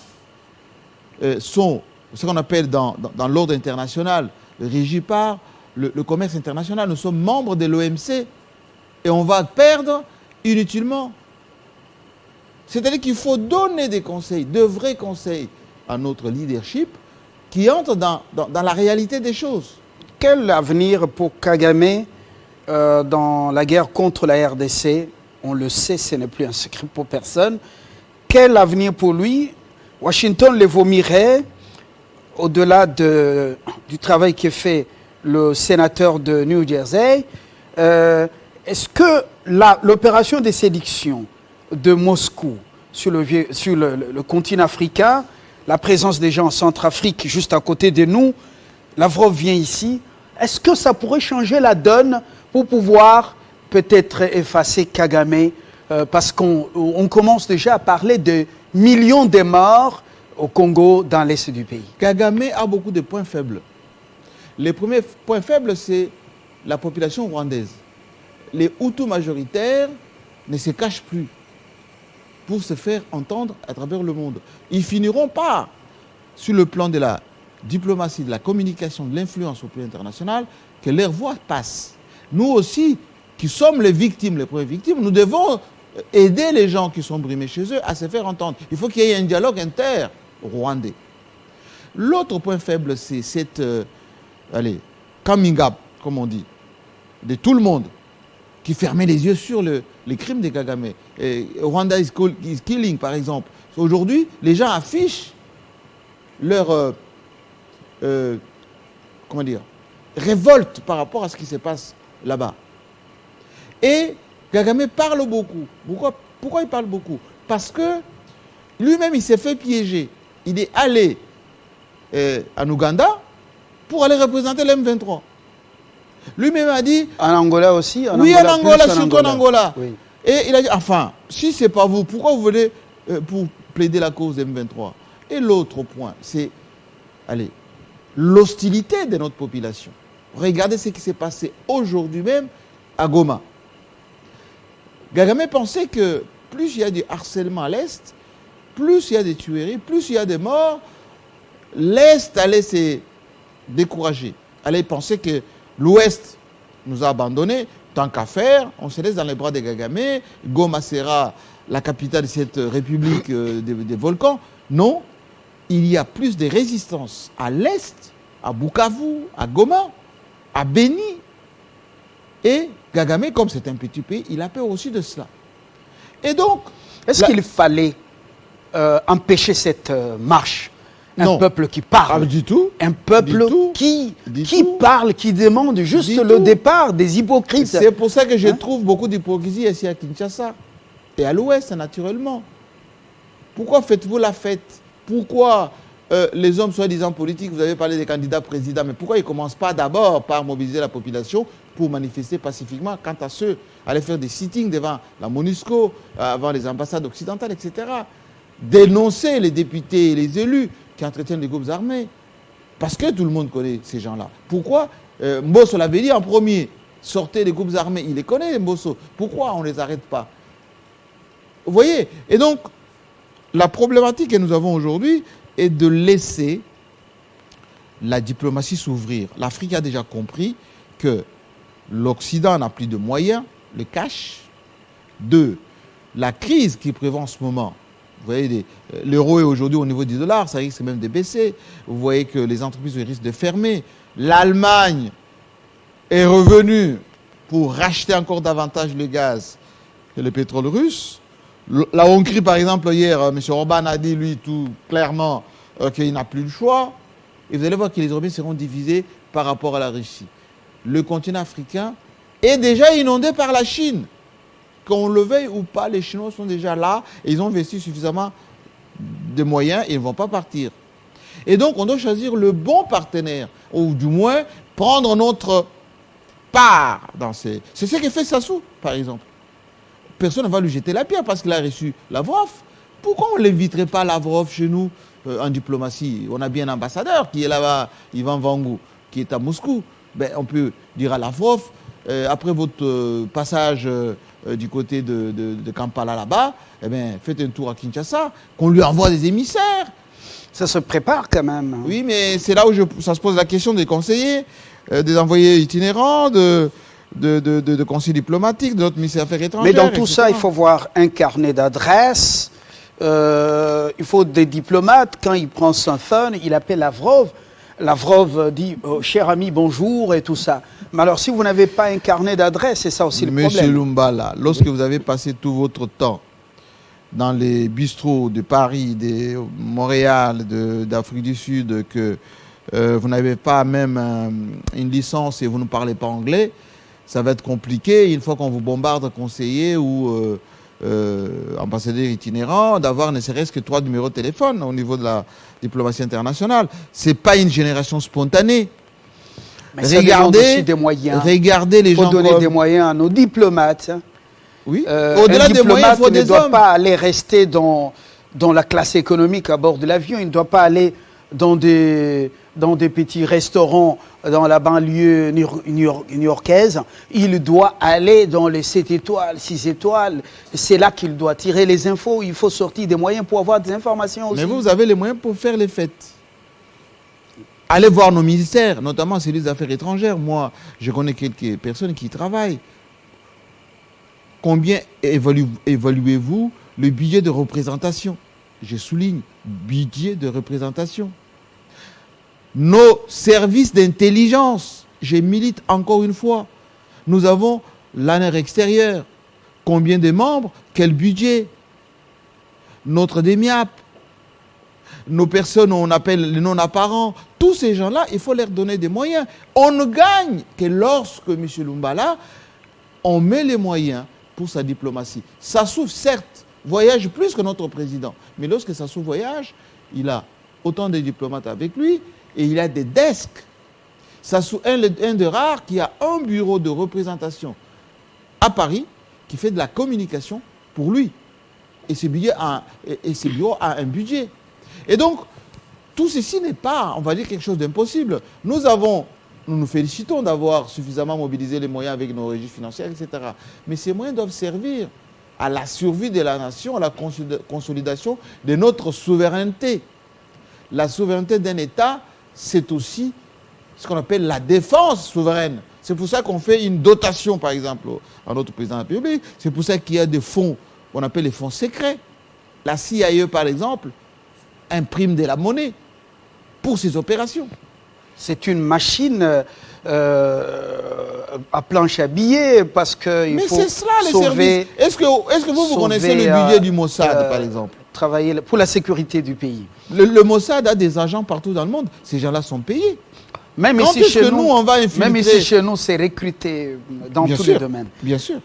sont ce qu'on appelle dans l'ordre international régis par le commerce international. Nous sommes membres de l'OMC et on va perdre inutilement. C'est-à-dire qu'il faut donner des conseils, de vrais conseils à notre leadership qui entre dans la réalité des choses. Quel avenir pour Kagame dans la guerre contre la RDC? On le sait, ce n'est plus un secret pour personne. Quel avenir pour lui? Washington le vomirait au-delà du travail que fait le sénateur de New Jersey. Est-ce que l'opération de séduction de Moscou sur le continent africain, la présence des gens en Centrafrique juste à côté de nous, Lavrov vient ici, est-ce que ça pourrait changer la donne pour pouvoir peut-être effacer Kagame, parce qu'on commence déjà à parler de millions de morts au Congo, dans l'est du pays? Kagame a beaucoup de points faibles. Le premier point faible, c'est la population rwandaise. Les Hutus majoritaires ne se cachent plus pour se faire entendre à travers le monde. Ils finiront par, sur le plan de la diplomatie, de la communication, de l'influence au plan international, que leur voix passe. Nous aussi, qui sommes les victimes, les premières victimes, nous devons aider les gens qui sont brimés chez eux à se faire entendre. Il faut qu'il y ait un dialogue inter-rwandais. L'autre point faible, c'est cette coming up, comme on dit, de tout le monde, qui fermait les yeux sur les crimes de Kagame. Rwanda is killing, par exemple. Aujourd'hui, les gens affichent leur révolte par rapport à ce qui se passe là-bas. Et Kagame parle beaucoup. Pourquoi il parle beaucoup? Parce que lui-même, il s'est fait piéger. Il est allé en Ouganda pour aller représenter l'M23. Lui-même a dit... En Angola aussi? Oui, en Angola, surtout en Angola. Oui. Et il a dit, enfin, si ce n'est pas vous, pourquoi vous venez pour plaider la cause M23? Et l'autre point, c'est l'hostilité de notre population. Regardez ce qui s'est passé aujourd'hui même à Goma. Kagame pensait que plus il y a du harcèlement à l'Est, plus il y a des tueries, plus il y a des morts, l'Est allait se décourager. Allait penser que l'Ouest nous a abandonnés, tant qu'à faire, on se laisse dans les bras de Kagame, Goma sera la capitale de cette république des volcans. Non, il y a plus de résistance à l'Est, à Bukavu, à Goma, à Beni. Et Kagame, comme c'est un petit pays, il a peur aussi de cela. Et donc... Est-ce qu'il fallait empêcher cette marche? un peuple qui parle. Ah, du tout. Un peuple qui parle, qui demande juste le départ des hypocrites. C'est pour ça que je trouve beaucoup d'hypocrisie ici à Kinshasa et à l'Ouest, naturellement. Pourquoi faites-vous la fête? Pourquoi les hommes soi-disant politiques, vous avez parlé des candidats présidents, mais pourquoi ils ne commencent pas d'abord par mobiliser la population pour manifester pacifiquement, quant à ceux aller faire des sittings devant la MONUSCO, avant les ambassades occidentales, etc. Dénoncer les députés et les élus qui entretiennent les groupes armés. Parce que tout le monde connaît ces gens-là. Pourquoi Mbosso l'avait dit en premier, sortez les groupes armés. Il les connaît, Mbosso. Pourquoi on ne les arrête pas? Vous voyez? Et donc, la problématique que nous avons aujourd'hui est de laisser la diplomatie s'ouvrir. L'Afrique a déjà compris que l'Occident n'a plus de moyens, le cash. 2, la crise qui prévaut en ce moment. Vous voyez, l'euro est aujourd'hui au niveau du dollar, ça risque même de baisser. Vous voyez que les entreprises risquent de fermer. L'Allemagne est revenue pour racheter encore davantage le gaz et le pétrole russe. La Hongrie, par exemple, hier, M. Orban a dit, lui, tout clairement, qu'il n'a plus le choix. Et vous allez voir que les Européens seront divisés par rapport à la Russie. Le continent africain est déjà inondé par la Chine. Qu'on le veuille ou pas, les Chinois sont déjà là et ils ont investi suffisamment de moyens et ils ne vont pas partir. Et donc, on doit choisir le bon partenaire, ou du moins prendre notre part dans ces... C'est ce que fait Sassou, par exemple. Personne ne va lui jeter la pierre parce qu'il a reçu Lavrov. Pourquoi on ne l'inviterait pas Lavrov chez nous en diplomatie? On a bien un ambassadeur qui est là-bas, Ivan Vangou, qui est à Moscou. Ben, on peut dire à Lavrov, après votre passage du côté de Kampala là-bas, eh bien, faites un tour à Kinshasa, qu'on lui envoie des émissaires. Ça se prépare quand même. Oui, mais c'est là où ça se pose la question des conseillers, des envoyés itinérants, de conseillers diplomatiques, de notre ministère des Affaires étrangères. Mais dans tout etc. ça, il faut voir un carnet d'adresses. Il faut des diplomates. Quand il prend son phone, il appelle Lavrov. Lavrov dit cher ami, bonjour et tout ça. Mais alors, si vous n'avez pas un carnet d'adresses, c'est ça aussi le problème. Monsieur Lumbala, lorsque vous avez passé tout votre temps dans les bistrots de Paris, de Montréal, d'Afrique du Sud, que vous n'avez pas même une licence et vous ne parlez pas anglais, ça va être compliqué, une fois qu'on vous bombarde conseiller ou ambassadeur itinérant, d'avoir ne serait-ce que 3 numéros de téléphone au niveau de la diplomatie internationale. Ce n'est pas une génération spontanée. Mais regardez, des moyens. Regardez les gens. Il faut donner des moyens à nos diplomates. Oui. Au-delà des moyens, il faut des hommes. Il ne doit pas aller rester dans la classe économique à bord de l'avion. Il ne doit pas aller dans des petits restaurants dans la banlieue new-yorkaise. Il doit aller dans les 7 étoiles, 6 étoiles. C'est là qu'il doit tirer les infos. Il faut sortir des moyens pour avoir des informations aussi. Mais vous avez les moyens pour faire les fêtes. Allez voir nos ministères, notamment celui des Affaires étrangères. Moi, je connais quelques personnes qui y travaillent. Combien évaluez-vous le budget de représentation? Je souligne, budget de représentation. Nos services d'intelligence, je milite encore une fois. Nous avons l'ANR extérieur. Combien de membres? Quel budget? Notre DEMIAP. Nos personnes, on appelle les non-apparents. Tous ces gens-là, il faut leur donner des moyens. On ne gagne que lorsque M. Lumbala, on met les moyens pour sa diplomatie. Sassou, certes, voyage plus que notre président. Mais lorsque Sassou voyage, il a autant de diplomates avec lui et il a des desks. Sassou est un des rares qui a un bureau de représentation à Paris qui fait de la communication pour lui. Et ce bureau a un budget. Et donc, tout ceci n'est pas, on va dire, quelque chose d'impossible. Nous nous félicitons d'avoir suffisamment mobilisé les moyens avec nos régies financières, etc. Mais ces moyens doivent servir à la survie de la nation, à la consolidation de notre souveraineté. La souveraineté d'un État, c'est aussi ce qu'on appelle la défense souveraine. C'est pour ça qu'on fait une dotation, par exemple, à notre président de la République. C'est pour ça qu'il y a des fonds, on appelle les fonds secrets. La CIA, par exemple, imprime de la monnaie pour ces opérations. C'est une machine à planche à billets parce qu'il faut c'est cela, les sauver... services. Est-ce que vous connaissez le budget du Mossad, par exemple? travailler pour la sécurité du pays. Le Mossad a des agents partout dans le monde. Ces gens-là sont payés. Même Quand ici, est-ce chez que nous, nous, on va infiltrer? même ici chez nous, c'est recruté dans Bien tous sûr, les domaines. Bien sûr.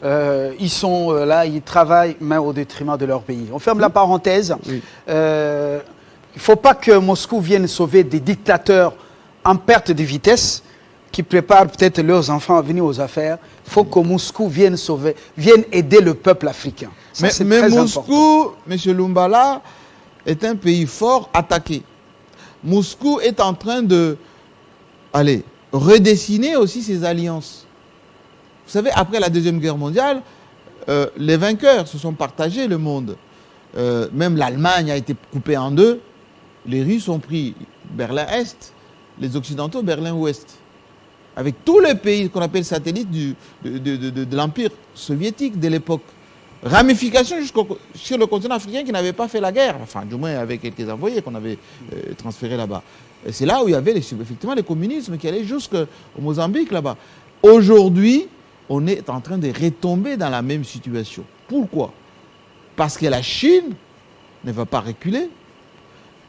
Ils sont là, ils travaillent, mais au détriment de leur pays. On ferme la parenthèse. Oui. Il ne faut pas que Moscou vienne sauver des dictateurs en perte de vitesse qui préparent peut-être leurs enfants à venir aux affaires. Il faut que Moscou vienne aider le peuple africain. Ça, Mais très Moscou, important. M. Lumbala, est un pays fort attaqué. Moscou est en train de redessiner aussi ses alliances. Vous savez, après la Deuxième Guerre mondiale, les vainqueurs se sont partagés le monde. Même l'Allemagne a été coupée en deux. Les Russes ont pris Berlin-Est, les Occidentaux Berlin-Ouest. Avec tous les pays qu'on appelle satellites de l'Empire soviétique de l'époque. Ramification sur le continent africain qui n'avait pas fait la guerre, enfin du moins avec quelques envoyés qu'on avait transférés là-bas. C'est là où il y avait effectivement le communisme qui allait jusqu'au Mozambique là-bas. Aujourd'hui, on est en train de retomber dans la même situation. Pourquoi? Parce que la Chine ne va pas reculer,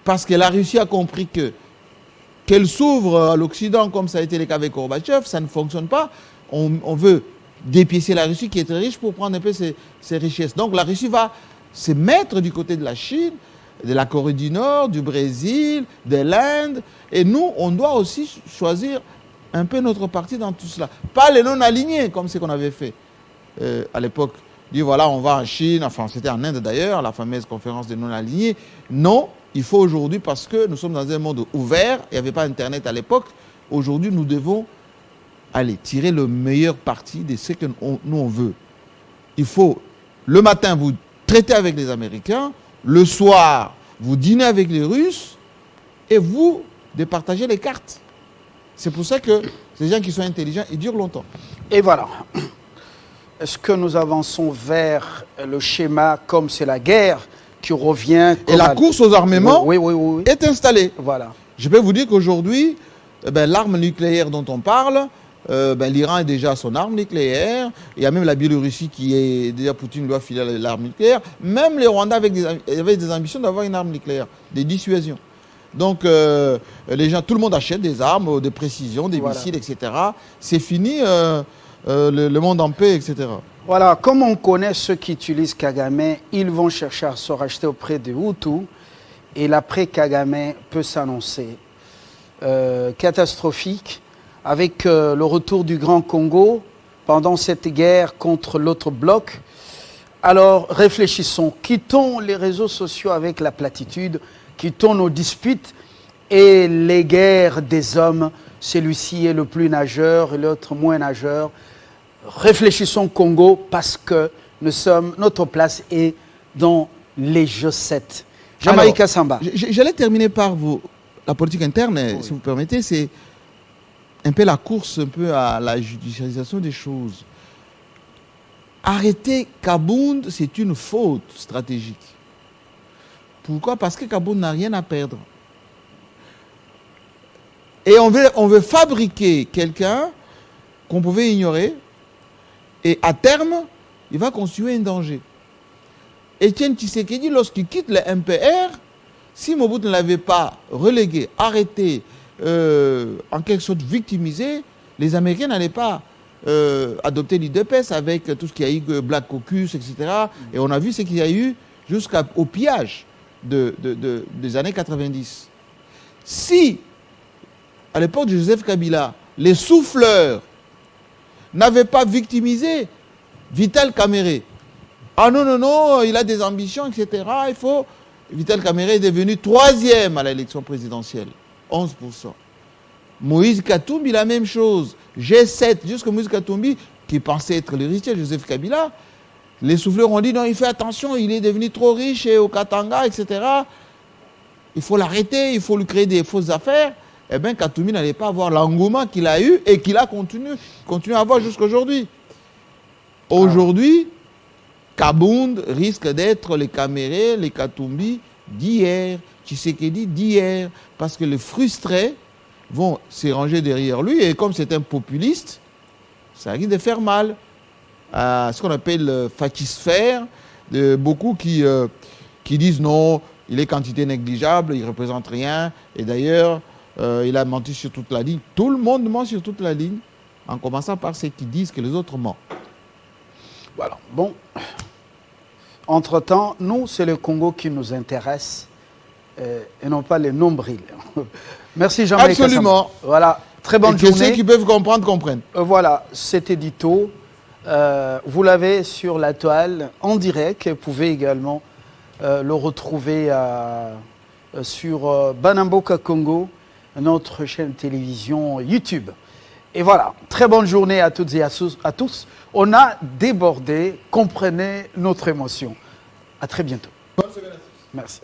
parce que la Russie a compris qu'elle s'ouvre à l'Occident comme ça a été le cas avec Gorbatchev, ça ne fonctionne pas. On veut dépiécer la Russie qui est très riche pour prendre un peu ses richesses. Donc la Russie va se mettre du côté de la Chine, de la Corée du Nord, du Brésil, de l'Inde. Et nous, on doit aussi choisir un peu notre parti dans tout cela. Pas les non-alignés, comme ce qu'on avait fait à l'époque. Dire voilà, on va en Chine, enfin c'était en Inde d'ailleurs, la fameuse conférence des non-alignés. Non, il faut aujourd'hui, parce que nous sommes dans un monde ouvert, il n'y avait pas Internet à l'époque, aujourd'hui nous devons tirer le meilleur parti de ce que nous on veut. Il faut, le matin, vous traitez avec les Américains, le soir, vous dînez avec les Russes, et vous départagez les cartes. C'est pour ça que ces gens qui sont intelligents, ils durent longtemps. Et voilà. Est-ce que nous avançons vers le schéma comme c'est la guerre qui revient? Et la course aux armements oui. est installée. Voilà. Je peux vous dire qu'aujourd'hui, l'arme nucléaire dont on parle, l'Iran a déjà son arme nucléaire. Il y a même la Biélorussie qui est déjà, Poutine doit filer l'arme nucléaire. Même les Rwandais avaient des ambitions d'avoir une arme nucléaire, des dissuasions. Donc, les gens, tout le monde achète des armes de précision, des missiles, etc. C'est fini le monde en paix, etc. Voilà, comme on connaît ceux qui utilisent Kagame, ils vont chercher à se racheter auprès de Hutus. Et l'après-Kagame peut s'annoncer catastrophique, avec le retour du Grand Congo pendant cette guerre contre l'autre bloc. Alors réfléchissons, quittons les réseaux sociaux avec la platitude, quittons nos disputes et les guerres des hommes, celui-ci est le plus nageur et l'autre moins nageur. Réfléchissons Congo parce que notre place est dans les G7. Jamaïca Samba. J'allais terminer par la politique interne, si vous permettez, c'est un peu la course un peu à la judiciarisation des choses. Arrêter Kabound, c'est une faute stratégique. Pourquoi? Parce que Kabound n'a rien à perdre. Et on veut fabriquer quelqu'un qu'on pouvait ignorer, et à terme, il va constituer un danger. Étienne Tshisekedi, lorsqu'il quitte le MPR, si Mobutu ne l'avait pas relégué, arrêté, en quelque sorte victimisé, les Américains n'allaient pas adopter l'UDPS avec tout ce qu'il y a eu, Black Caucus, etc. Et on a vu ce qu'il y a eu jusqu'au pillage des années 90. Si, à l'époque de Joseph Kabila, les souffleurs n'avaient pas victimisé Vital Kamerhe, ah non, il a des ambitions, etc. Vital Kamerhe est devenu 3e à l'élection présidentielle, 11%. Moïse Katumbi, la même chose. G7, jusqu'à Moïse Katumbi, qui pensait être l'héritier de Joseph Kabila, les souffleurs ont dit non, il fait attention, il est devenu trop riche au Katanga, etc. Il faut l'arrêter, il faut lui créer des fausses affaires. Eh bien, Katumbi n'allait pas avoir l'engouement qu'il a eu et qu'il a continué à avoir jusqu'à aujourd'hui. Aujourd'hui, Kabound risque d'être les Kamerhe, les Katumbi d'hier, Tshisekedi d'hier, parce que les frustrés vont se ranger derrière lui, et comme c'est un populiste, ça risque de faire mal à ce qu'on appelle fatisphère, de beaucoup qui qui disent non, il est quantité négligeable, il ne représente rien. Et d'ailleurs, il a menti sur toute la ligne. Tout le monde ment sur toute la ligne, en commençant par ceux qui disent que les autres mentent. Voilà. Bon. Entre-temps, nous, c'est le Congo qui nous intéresse et non pas les nombrils. Merci Jean-Marie Absolument. Kassama. Voilà. Très bonne journée. Ceux qui peuvent comprendre, comprennent. Voilà, cet édito, vous l'avez sur la toile en direct. Vous pouvez également le retrouver sur Banamboka Congo, notre chaîne télévision YouTube. Et voilà, très bonne journée à toutes et à tous. On a débordé, comprenez notre émotion. À très bientôt. Bonne semaine à tous. Merci.